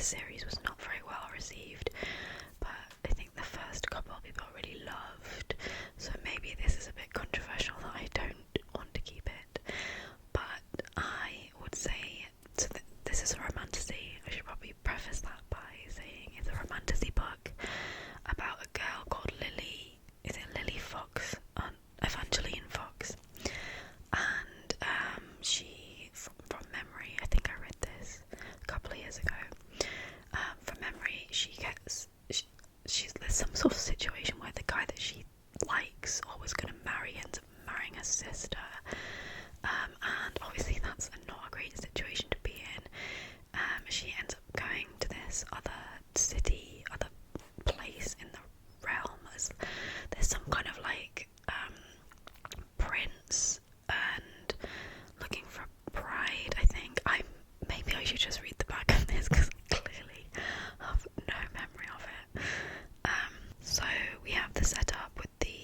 this series was not very well received, but I think the first couple people really loved, so maybe this is a bit controversial that I don't want to keep it, but I would say, so this is a romantasy. I should probably preface that by saying it's a romantasy book about a girl called Lily, is it Lily Fox? Evangeline Fox, and she, from memory, I think I read this a couple of years ago, from memory, there's some sort of situation where the guy that she likes or was going to marry ends up marrying her sister, and obviously that's not a great situation to be in. She ends up going to this other city, other place in the realm. There's some kind of like prince and looking for bride, I think. Maybe I should just read the back of this because I clearly have no memory of it. So we have the setup with the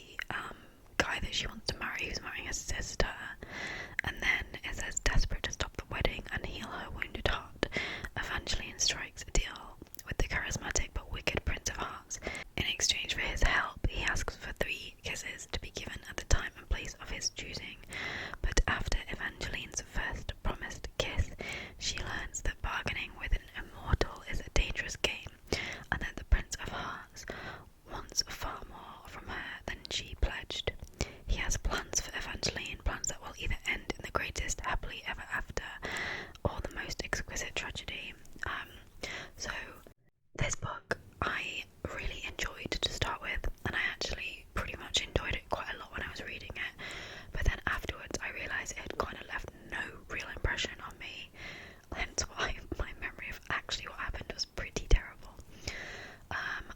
guy that she wants to marry, who's marrying her sister, and then it says, desperate to stop the wedding and heal her wounded heart, Evangeline strikes a deal with the charismatic but wicked Prince of Hearts. In exchange for his help, he asks for 3 kisses to be given at the time and place of his choosing. But after Evangeline's first promised kiss, she learns that bargaining with an immortal is a dangerous game, and that the Prince of Hearts wants far more from her than she pledged. He has plans for Evangeline, plans that will either end in the greatest happily ever after, or the most exquisite tragedy. So this book I really enjoyed to start with, and I actually pretty much enjoyed it quite a lot when I was reading it, but then afterwards I realised it had kind of left no real impression on me, hence why my memory of actually what happened was pretty terrible.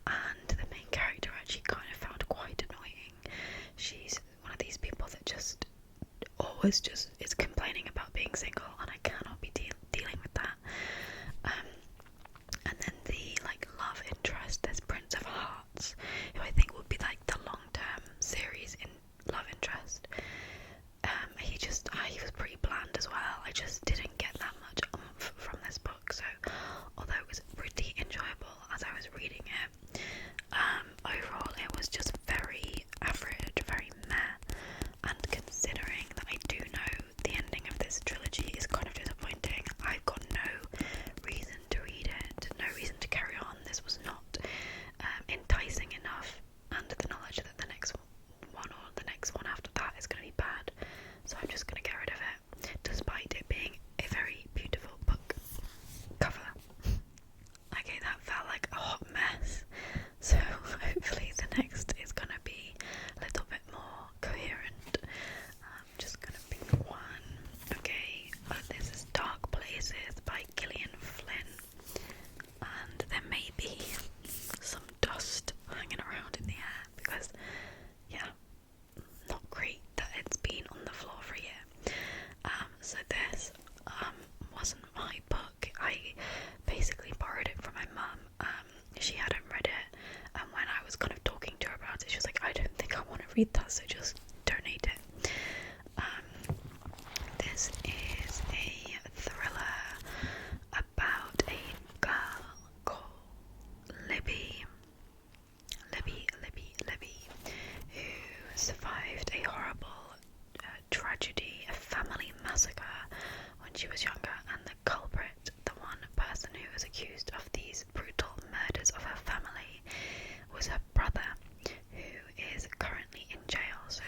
And the main character I actually kind of found quite annoying. She's one of these people that just always just is complaining about being single, and I cannot be dealing with that. And then the like love interest, there's Prince of Hearts, who I think would be like the long-term series in love interest. He was pretty bland as well. I just didn't get that much oomph from this book. So although it was pretty enjoyable as I was reading it, overall it was just very average, very meh. And considering that I do know the ending of this trilogy is kind of disappointing, I've got no reason to read it, no reason to carry on. This was not enticing enough, under the knowledge that the next one or the next one after that is going to be bad. So I'm just going to get rid of it, despite it being a very beautiful book cover. Okay, that felt like a hot mess. So hopefully the next is going to be a little bit more coherent. I'm just going to pick one. Okay, this is Dark Places by Gillian Flynn. And there may be some dust hanging around in the air because, yeah, not great that it's been on the floor for a year. So this wasn't my book. I basically borrowed it from my mum. She hadn't read it, and when I was kind of talking to her about it, she was like, I don't think I want to read that, so just donate it. This is a thriller about a girl called Libby, who survived a horrible tragedy, a family massacre when she was younger, and the culprit, the one person who was accused of these brutal murders of her family, was her brother, who is currently in jail. So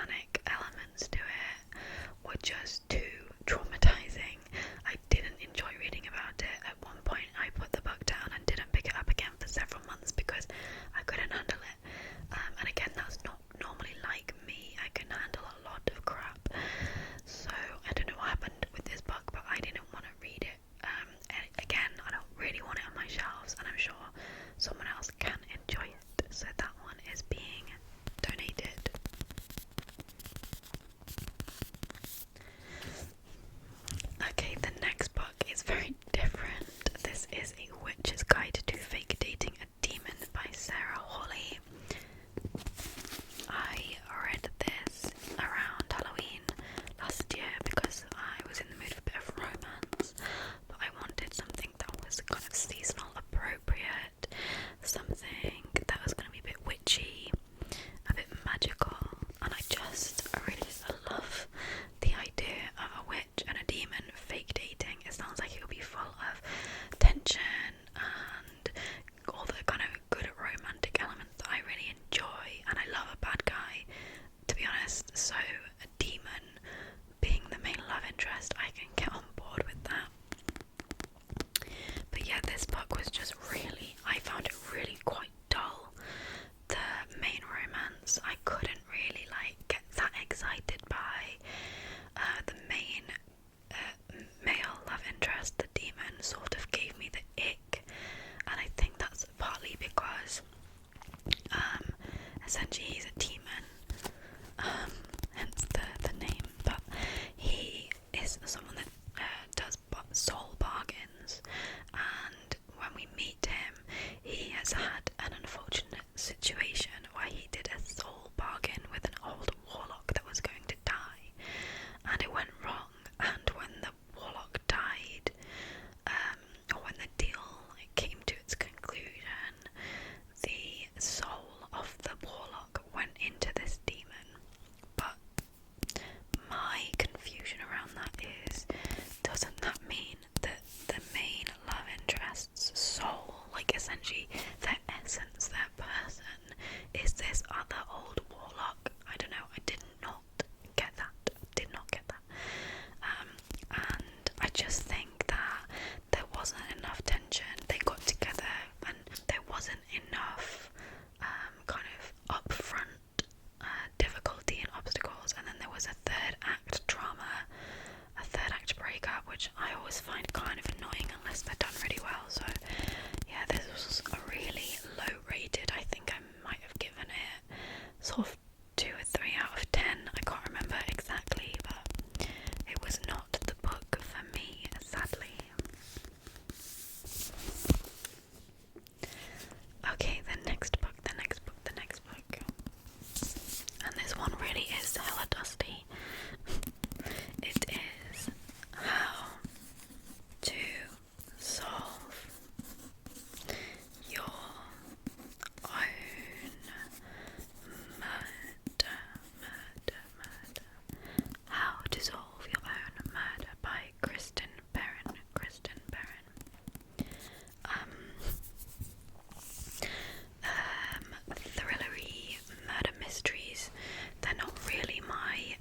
satanic elements to it were just too traumatizing. I didn't enjoy reading about it. At one point I put the book down and didn't pick it up again for several months because I couldn't handle it. And again, that's not normally like me. I can handle a lot of crap. So I don't know what happened with this book, but I didn't want to read it. And again, I don't really want it on my shelves, and I'm sure someone else can enjoy it. So that one is being donated. Okay, the next book is very different. This is A Witch's Guide to Fake Dating a Demon by Sarah Hawley. I read this around Halloween last year because I was in the mood for a bit of romance, but I wanted something that was kind of seasonal appropriate, something that was going to be a bit witchy, a bit magical, and I really love the idea of a witch and a demon fake dating. It sounds like it will be full of tension and all the kind of good romantic elements that I really enjoy, and I love a bad guy, to be honest, so a demon being the main love interest, I can get on board with that. But yeah, this book was just really, I found it really quite dull. The main romance, I couldn't really get that excited by. The main male love interest, the demon, sort of gave me the ick, and I think that's partly because essentially he's a demon, hence the name, but he is someone that does soul bargains, and when we meet him, he has had an unfortunate situation where he did a soul bargain with an old warlock that was going to die, and it went wrong, and when the warlock died, or when the deal came to its conclusion, the soul of the warlock went into this demon. But my confusion around that is, doesn't that mean that the main love interest's soul, essentially their essence, their person, is this other old warlock? I don't know, I did not get that. And I just think that there wasn't enough tension. They got together and there wasn't enough kind of upfront difficulty and obstacles, and then there was a third act drama, a third act breakup, which I always find kind of annoying unless they're done really well. So yeah, this was a really low rated. I think I might have given it sort of 2 or 3 out of 10. I can't remember exactly, but it was not the book for me, sadly. Okay, the next book. And this one really is hella dusty. It is How to Solve Your Own Murder. How to Solve Your Own Murder by Kristen Perrin. Thrillery murder mysteries, they're not really my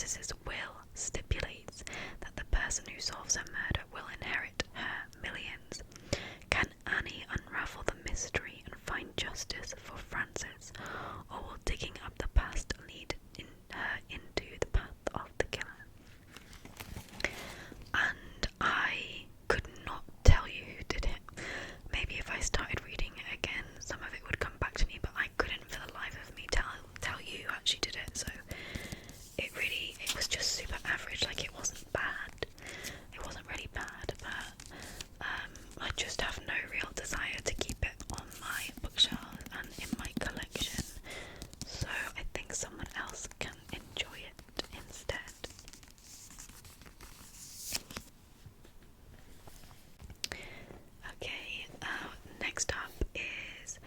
Mrs. Will stipulates that the person who solves her murder will inherit her millions. Can Annie unravel the mystery and find justice for Frances, or will digging up the past lead her into the path of the killer? And I could not tell you who did it. Maybe if I started reading it again, some of it would come back to me, but I couldn't for the life of me tell you who actually did it. So it was just super average. Like, it wasn't bad. It wasn't really bad, but I just have no real desire to keep it on my bookshelf and in my collection. So I think someone else can enjoy it instead. Okay, next up is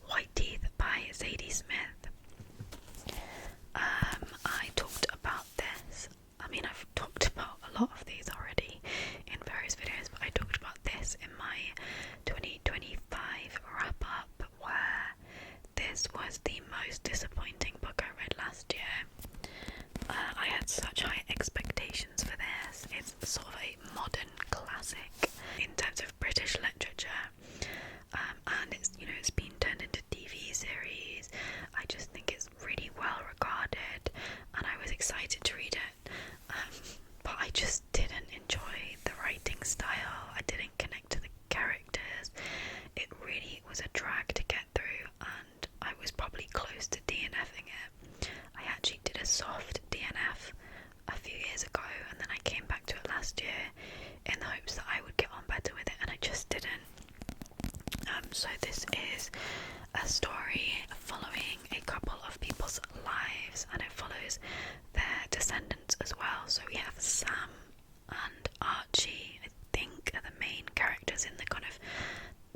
White Teeth by Zadie Smith. I talked about this. I mean, I've talked about a lot of these already in various videos, but I talked about this in my 2025 wrap-up, where this was the most disappointing book I read last year. I had such high expectations for this. It's sort of a modern classic in terms of British literature, and it's been turned into TV series. I just think it's really well regarded, and I was excited to read it, but I just didn't enjoy the writing style. I didn't connect to the characters. It really was a drag to get through, and I was probably close to DNFing it. I actually did a soft DNF a few years ago, and then I came back to it last year in the hopes that I would get on better with it, and I just didn't. So this is a story following a couple of people's lives, and it follows their descendants as well. So we have Sam and Archie, I think, are the main characters in the kind of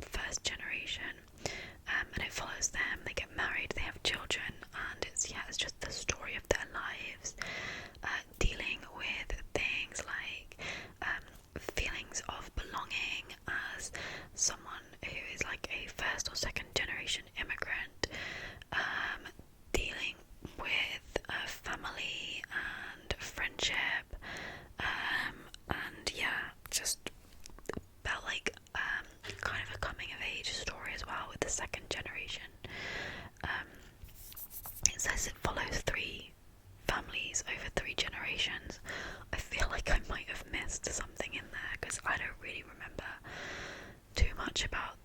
first generation, and it follows them. They get married, they have children, and it's just the story of their lives, dealing with things like feelings of belonging as someone who is like a first or second generation immigrant, dealing with family and friendship, and just felt like kind of a coming of age story as well with the second generation. It says it follows 3 families over 3 generations. I feel like I might have missed something in there because I don't really remember too much about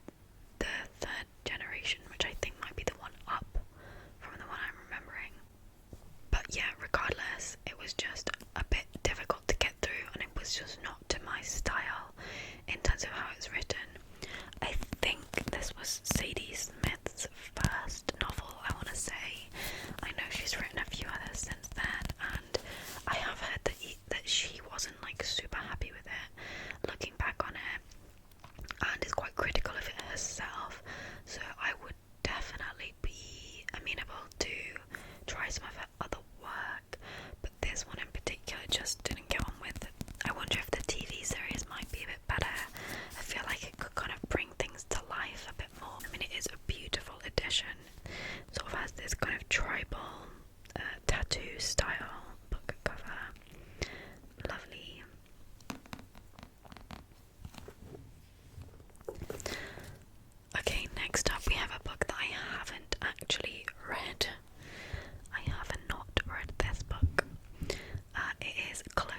the 3rd generation, which I think might be the one up from the one I'm remembering. But yeah, regardless, it was just a bit difficult to get through, and it was just not to my style in terms of how it's written. I think this was Zadie Smith's first novel, I want to say. I know she's written a few others since then, and I have heard that she wasn't like super happy with it, looking back on it, and is quite critical of it herself. So I would definitely be amenable to try some of her other work, but this one in particular just didn't get on with. I wonder if the TV series might be a bit better. I feel like it could kind of bring things to life a bit more. I mean, it is a beautiful edition. Sort of has this kind of tribal tattoo style book cover. Lovely. Okay, next up we have a book that I haven't actually read. I have not read this book. It is Close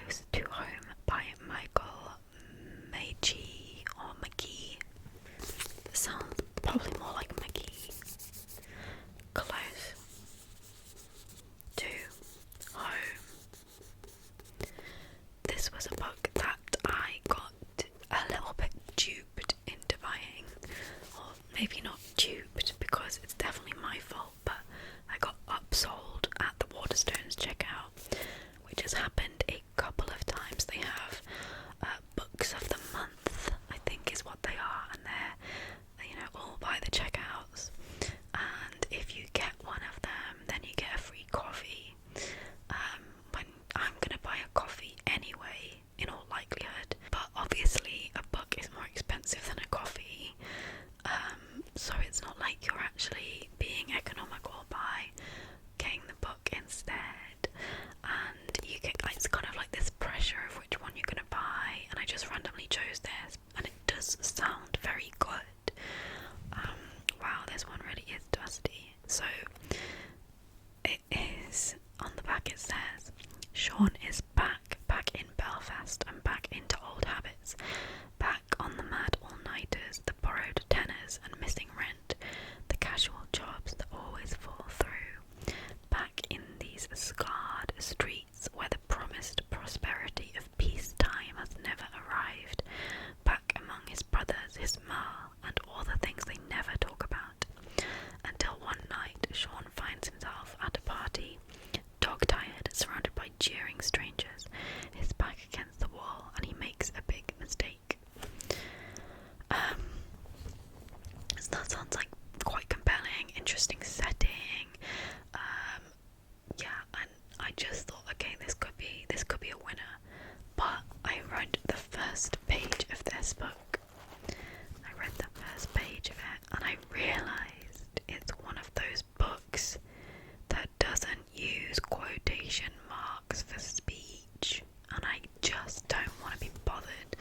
punctuation marks for speech, and I just don't want to be bothered.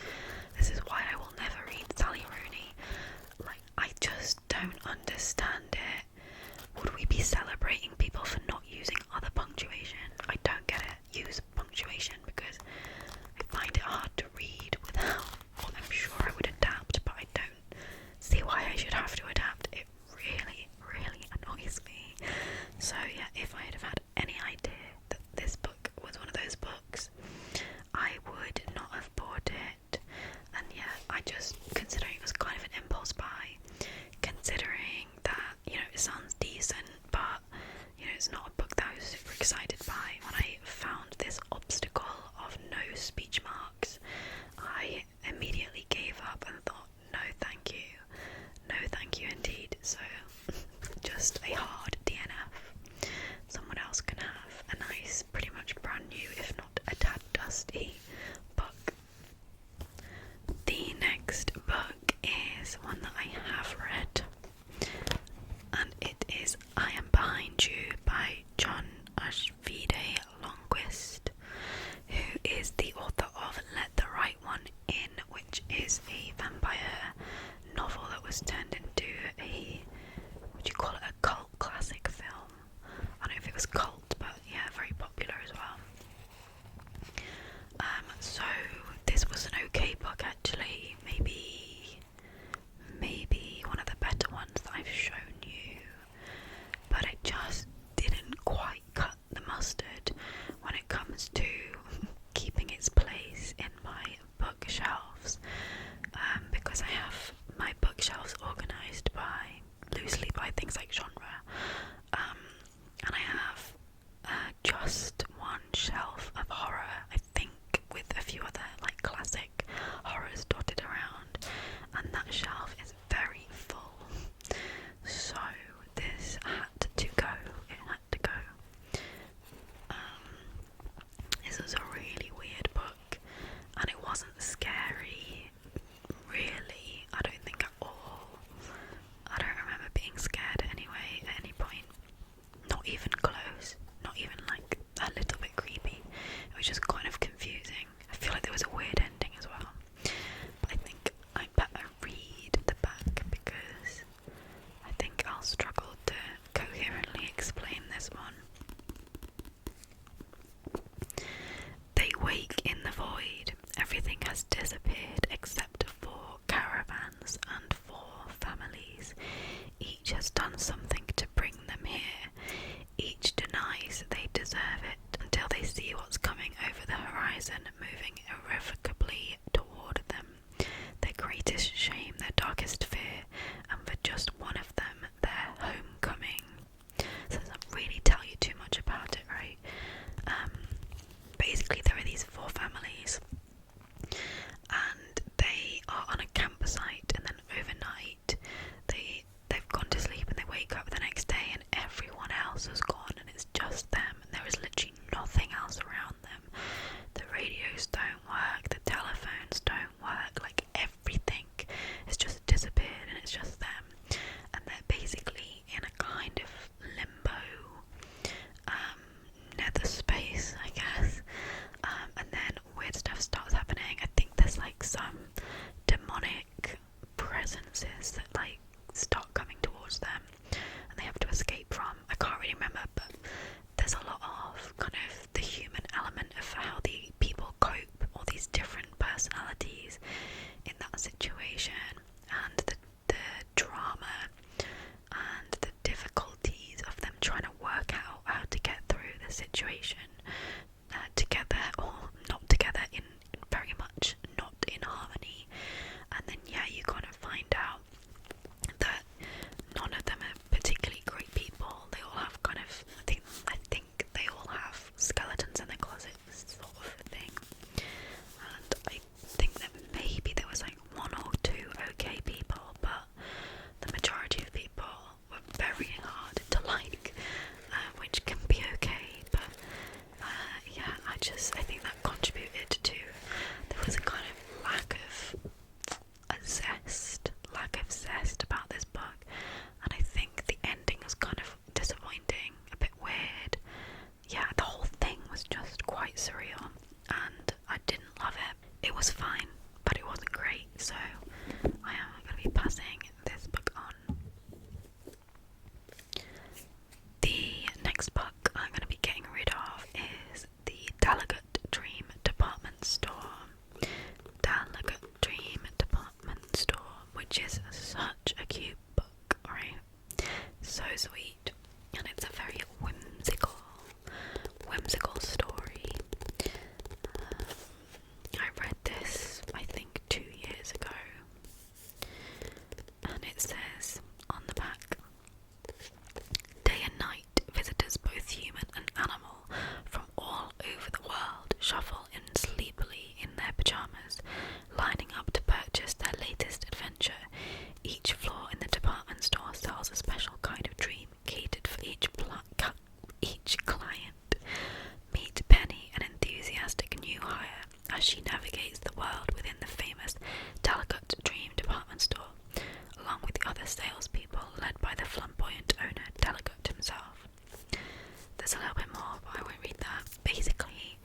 This is why I will never read Sally Rooney. Like, I just don't understand it. Would we be celebrating people for not using other punctuation? I don't get it. Use punctuation, because I find it hard to read without. Well, I'm sure I would adapt, but I don't see why I should have to adapt. It really, really annoys me. So yeah, if I had have had any idea that this book was one of those books, I would not have bought it. And yeah, I just, considering it was kind of an impulse buy, considering that, you know, it sounds decent, but, you know, it's not a book that I was super excited by. When I found this obstacle of no speech marks, I immediately gave up and thought, no thank you. No thank you indeed. So, just a hard DNF. Someone else can have a nice, pretty much brand new, if not a tad dusty, book. The next book is one that I have read, and it is I Am Behind You by John Ashvide Longquist, who is the author of Let the Right One In, which is a vampire novel that was turned into a, would you call it a cult classic film? I don't know if it was cult, but yeah, very popular as well. So this was an okay book actually, maybe one of the better ones that I've shown you, but it just didn't quite cut the mustard when it comes to keeping its place in my bookshelves, because I have my bookshelves organised loosely by things like genre, and I have just one shelf of horror, I think, with a few other like classic horrors dotted around, and that shelf is very full. So this had to go. It had to go. This was a really weird book, and it wasn't scary, really. I don't think at all. I don't remember being scared anyway at any point. Not even close. Not even like a little bit creepy. It was just kind of confusing. I feel like there was a weird ending as well. But I think I better read the back, because I think I'll struggle to coherently explain this one. They wake in the void. Everything has disappeared except for caravans and 4 families. Each has done something to bring them here. Each denies they deserve it until they see what's coming over the horizon, moving irrevocably toward them. Their greatest shame, their darkest fear, and for just one of them, their homecoming. So it doesn't really tell you too much about it, right? Basically there are these 4 families, and they are on a campsite, and then overnight they've gone to sleep, and they wake up the next day and everyone else has gone, and it's just them, and there is literally nothing else around them. The radios don't work, the telephones don't work, like everything has just disappeared, and it's just them. And they're basically in a kind of limbo, nether space, I guess. And then weird stuff starts happening. I think there's like some demonic presences that like start coming towards them, and they have to escape from. I can't really remember, but there's a lot of kind of the human element of how the people cope, all these different personalities in that situation, and the drama and the difficulties of them trying to work out how to get through the situation together, or not together, in very much not in harmony. And then yeah, you kind of find out that none of them are particularly great people. They all have kind of, I think they all have skeletons in their closets, sort of thing. And I think that maybe there was like 1 or 2 okay people, but the majority of people were very hard to like, which can be okay, but yeah, I think that contributed to, there was a kind of lack of zest about this book, and I think the ending was kind of disappointing, a bit weird. Yeah, the whole thing shuffle in sleepily in their pyjamas, lining up to purchase their latest adventure. Each floor in the department store sells a special kind of dream catered for each client. Meet Penny, an enthusiastic new hire, as she navigates the world within the famous Talcott Dream department store, along with the other salespeople led by the flamboyant owner, Talcott himself. There's a little bit more, but I won't read that. Basically,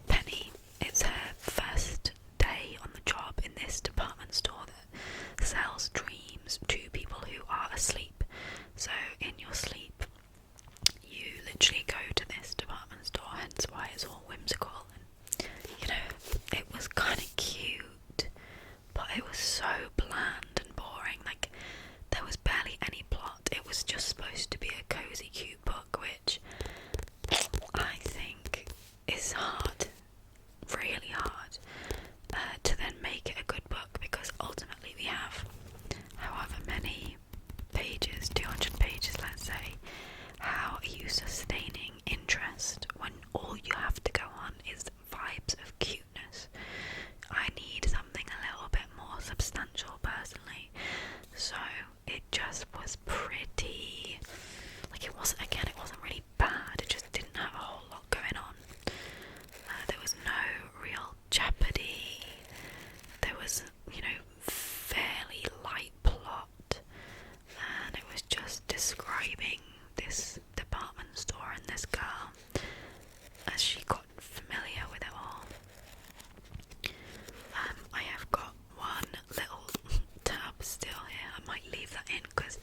Penny, it's her first day on the job in this department store that sells dreams to people who are asleep. So in your sleep, you literally go to this department store, hence why it's all whimsical. And, you know, it was kind of cute, but it was so bland and boring. Like, there was barely any plot. It was just supposed to be a cozy, cute book, which I think is hard, really hard, to then make it a good book, because ultimately we have however many pages, 200 pages let's say. How are you sustaining interest when all you have to go on is vibes of cuteness? I need something a little bit more substantial personally, so it just was pretty, like, it wasn't really bad, it just didn't have a whole lot going on. There was no real jeopardy, there was, you know, fairly light plot, and it was just describing this department store and this girl as she got familiar with it all. I have got one little tab still here. I might leave that in because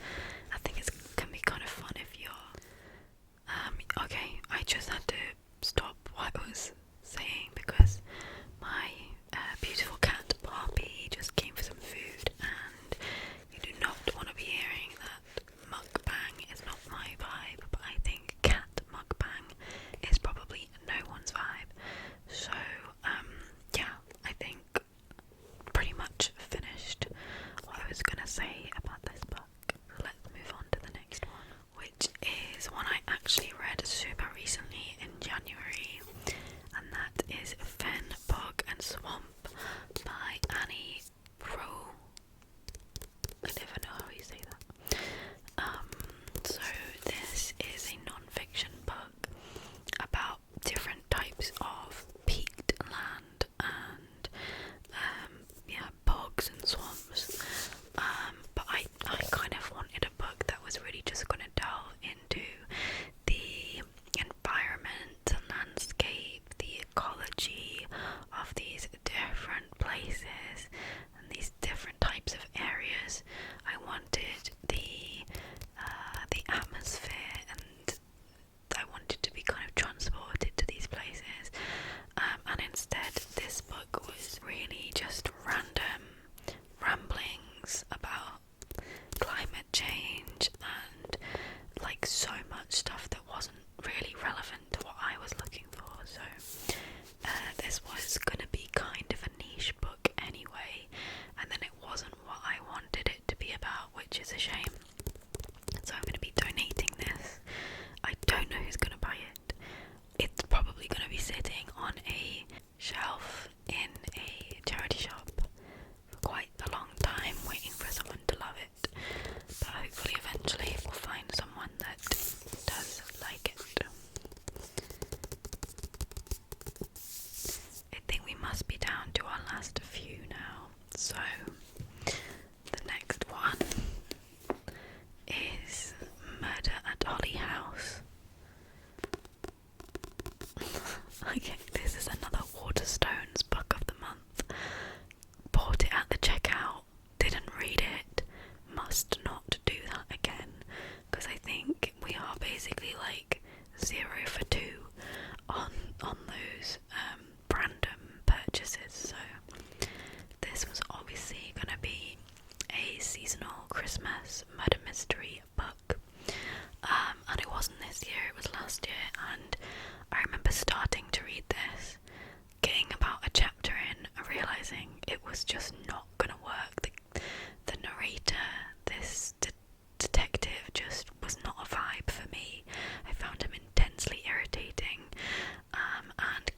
I think it can be kind of fun if you're okay, I just had to stop what I was saying because my beautiful cat Poppy just came for some food, and you do not want to be hearing that mukbang is not my vibe, but I think cat mukbang is probably no one's vibe. So yeah, I think pretty much finished what I was gonna say about this book. So let's move on to the next one, which is one I actually read super recently in January, and that is Fen, Bog and Swamp by Annie Pro. I never know how you say that. So this is a non-fiction book about different types of peaked land and yeah, bogs and swamps. But I kind of wanted a book that was really just going to delve into the environment and landscape, the ecology of these different places and these different types of areas. I wanted the atmosphere, and I wanted to be kind of transported to these places, and instead this book was really just random ramblings about climate change and like so much stuff that wasn't really relevant to what I was looking for. So this was going to be kind of a niche book anyway, and then it wasn't what I wanted it to be about, which is a shame. So I'm going to be donating this. I don't know who's going to buy it. It's probably going to be sitting on a shelf in a charity shop for quite a long time, waiting for someone to love it. But hopefully eventually we'll find someone that does like it. I think we must be down to our last few now. So the next one is Murder at Holly House. Okay, this is another Waterstones book of the month. Bought it at the checkout, didn't read it, must not do that again, because I think we are basically like 0 for 2 on those random purchases. So this was obviously going to be a seasonal Christmas murder mystery book, and it wasn't this year, it was last year. And I remember starting to read this, getting about a chapter in, realising it was just not going to work. The narrator, this detective, just was not a vibe for me. I found him intensely irritating, and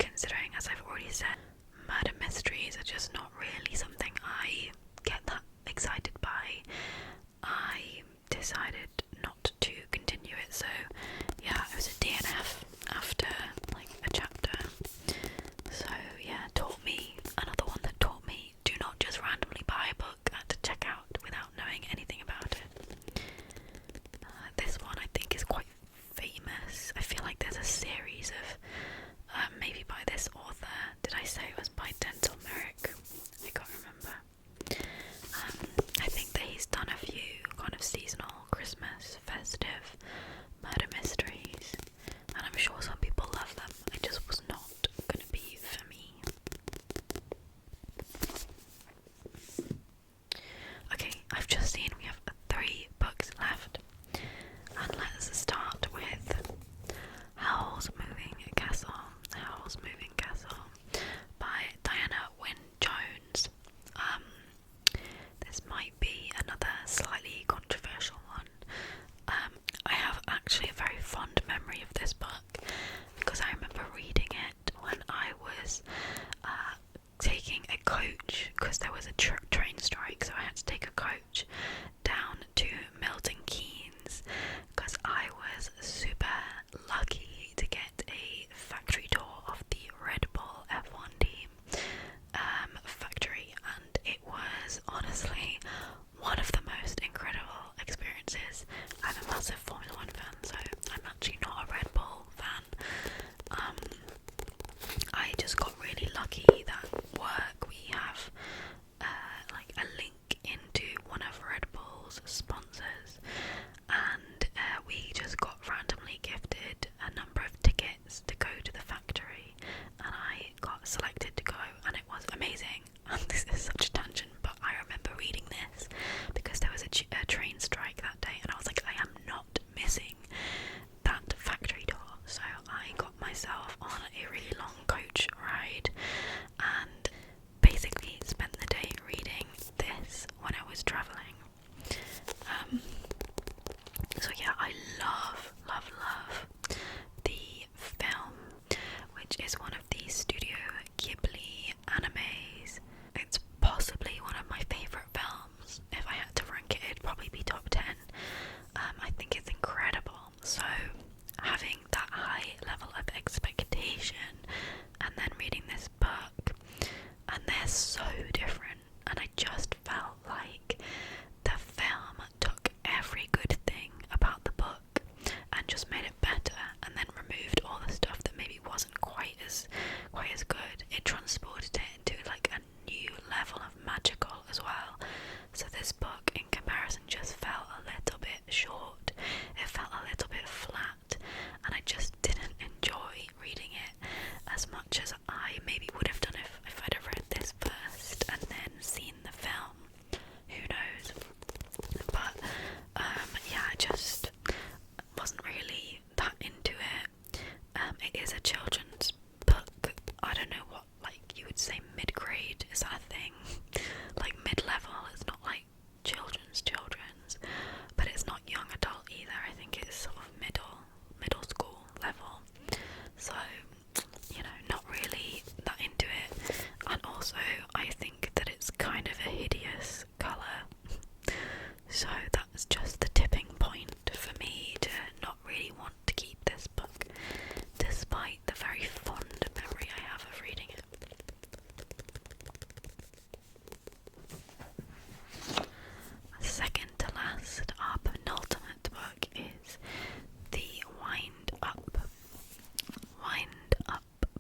lucky that at work we have like a link into one of Red Bull's sponsors, and we just got randomly gifted a number of tickets to go to the factory, and I got selected to go, and it was amazing. And this is such a tangent, but I remember reading this because there was a train strike that day, and I was like, I am not missing that factory tour. So I got myself on a really long coach ride and basically spent the day reading this when I was travelling. So yeah, I love the film, which is one of the Studio Ghibli animes. It's possibly one of my favourite films. If I had to rank it, it'd probably be top 10. I think it's incredible. So having that high level of expectation and then reading this book, and they're so different, and I just felt like the film took every good thing about the book and just made it better, and then removed all the stuff that maybe wasn't quite as good. It transported it into like a new level of magical as well. So this book in comparison just felt a little bit short, it felt a little bit flat, and I just didn't enjoy reading it as much as I maybe would have done if I'd have read this first and then seen the film. Who knows? But yeah, I just wasn't really that into it. It is a children's book. I don't know what, like, you would say mid-grade, is that a thing? Like mid-level, it's not like children's, but it's not young adult either. I think it's sort of middle school level. So, you know, not really that into it. And also, I think that it's kind of a hideous colour. So that's just the tipping point for me to not really want to keep this book, despite the very fond memory I have of reading it. Second to last, our penultimate book is the Wind Up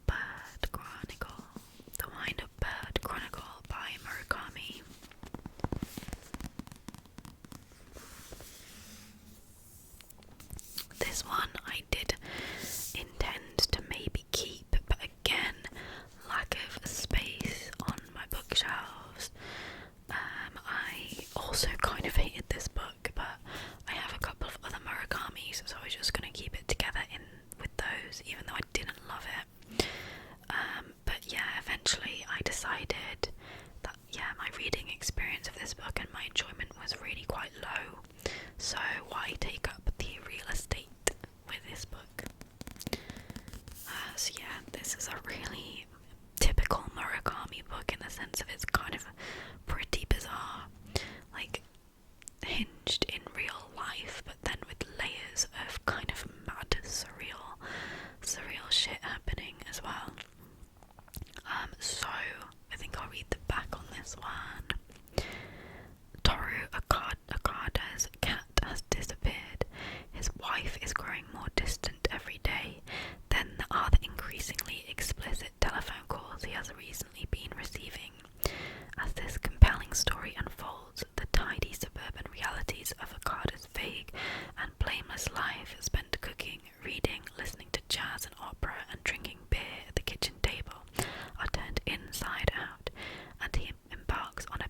Bird Chronicle. The Wind Up Bird Chronicle by Murakami. This one I did intend to maybe keep, but again, lack of space on my bookshelves. I also kind of hated this book, but I have a couple of other Murakamis, so I was just going to keep it together with those, even though I didn't love it. But yeah, eventually I decided that, yeah, my reading experience of this book and my enjoyment was really quite low, so why take up the real estate with this book? So yeah, this is a really typical Murakami book in the sense of it's kind of pretty bizarre, like hinged in real life, but then with layers of kind of mad, surreal shit happening as well. So I think I'll read the back on this one. Toru Okada's cat has disappeared. His wife is growing more distant every day. Then there are the increasingly explicit telephone calls he has recently been receiving. As this compelling story unfolds, the tidy suburban realities of Okada's vague and blameless life spent cooking, reading, listening to jazz and opera, and drinking beer at the kitchen table are turned inside out, and he embarks on a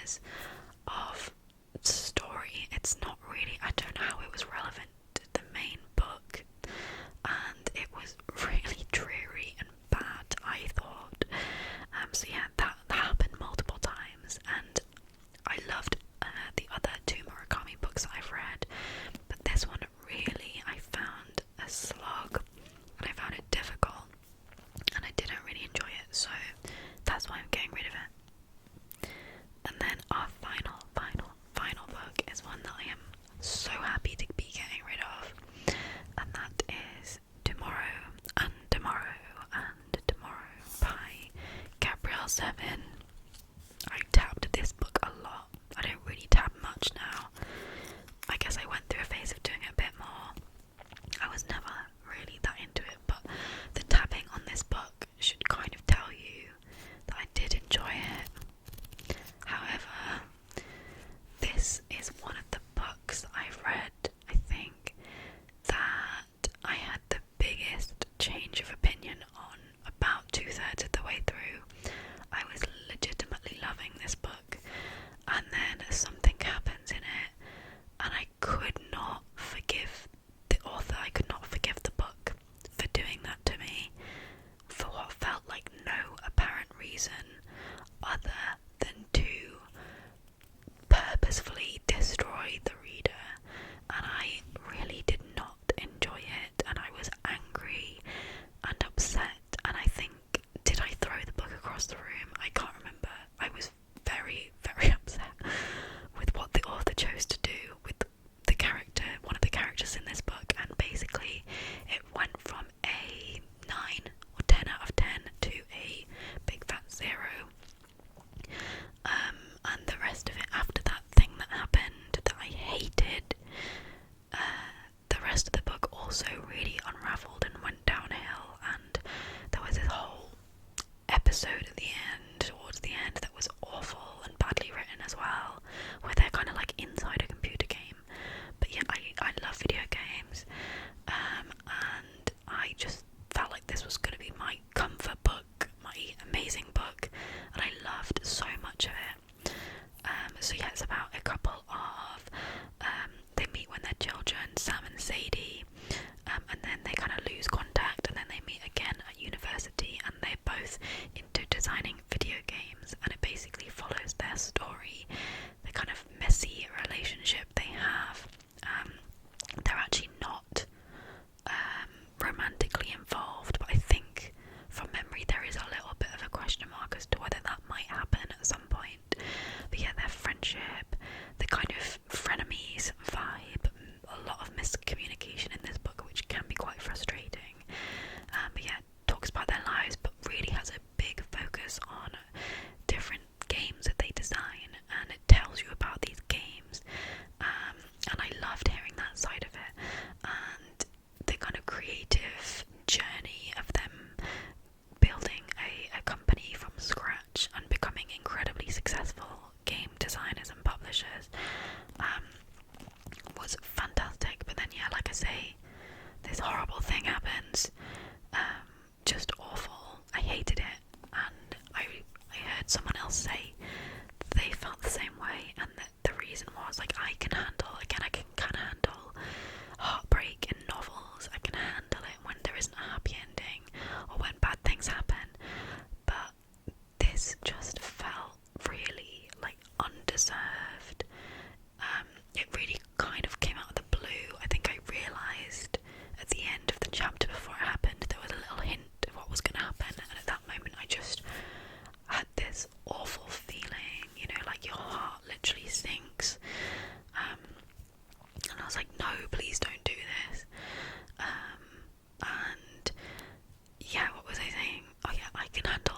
pages of story. It's not really, I don't know how it was relevant to the main book, and it was really dreary and bad, I thought. So yeah, that happened multiple times, and I loved the other two Murakami books that I've read, but this one really I found a slog, and I found it difficult, and I didn't really enjoy it, so that's why I'm getting rid of it. And then our final book is one that I am so happy to be getting rid of, and that is Tomorrow and Tomorrow and Tomorrow by Gabrielle Zevin. I tabbed this book a lot. I don't really tab much now. I guess I went through a phase of doing it a bit more. I was never really that into it, but the tabbing on this book should kind of tell you that I did enjoy it. However, this is one of the books that I've read, I think, that I had the biggest change of opinion on about 2/3 of the way through. I was legitimately loving this book, and then something happens in it, and I could not forgive the author, I could not forgive the book for doing that to me, for what felt like no apparent reason other than to purposefully destroy the reader, and I really did not enjoy it, and I was angry and upset, and I think, did I throw the book across the room? I can't remember. I was very, very upset with what the author chose to do with the character, one of the characters in this book, and basically it went from a 9 or 10 out of 10 to a big fat 0. And the rest of it, after that thing that happened that I hated, the rest of the book also really unravelled and went downhill, and there was this whole episode at the end, towards the end, that was awful and badly written as well, where they're kind of like inside a computer game. But yeah, I love video games, and I just felt like this was going to be my comfort book, my amazing book, and I loved so much of it. So yeah, it's about a couple of, they meet when they're children, Sam and Sadie, and then they kind of lose contact, and then they meet again at university, and they're both into designing video games, and it basically follows their story, the kind of messy relationship they have. They're actually not romantically involved, but I think from memory there is a little bit of a question mark as to whether that might happen at some point. But yeah, their friendship, the kind of frenemies vibe, a lot of miscommunication in this book, which can be quite frustrating. But yeah, talks about their lives, but really has a big focus on different games that they design, and it tells you about these games. And I loved hearing that side of it, and the kind of creative journey of them building a company from scratch and becoming incredibly successful game designers and publishers was fantastic. But then yeah, like I say, this horrible thing happens, just awful. I hated it, and I heard someone else say they felt the same way, and that the reason was, like, I can handle heartbreak in novels, I can handle it when there isn't a happy ending or when bad things happen, but this just felt really like undeserved. It really kind of came out of the blue. I think I realised at the end of the chapter before it happened there was a little hint of what was going to happen, and at that moment I just had this awful feeling, you know, like your heart literally sinks, and I was like, no, please don't do this. And yeah, what was I saying? Oh yeah, I can handle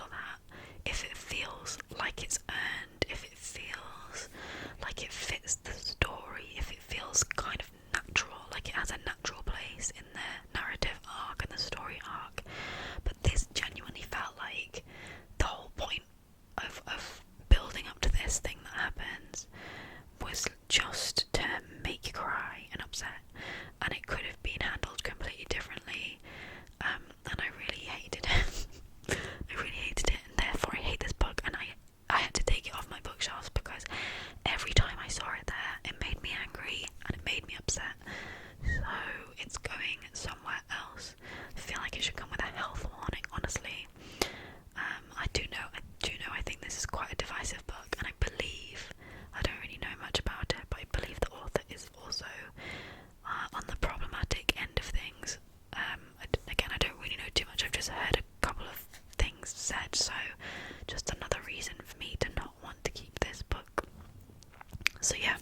that if it feels like it's earned, if it feels like it fits the story, if it feels kind of natural, like it has a natural place in the narrative arc and the story arc. But this genuinely felt like the whole point of building up to this thing that happens was just to make you cry and upset, and it could have been handled completely differently, and I really hated it. I really hated it, and therefore I hate this book, and I had to take it off my bookshelf So yeah,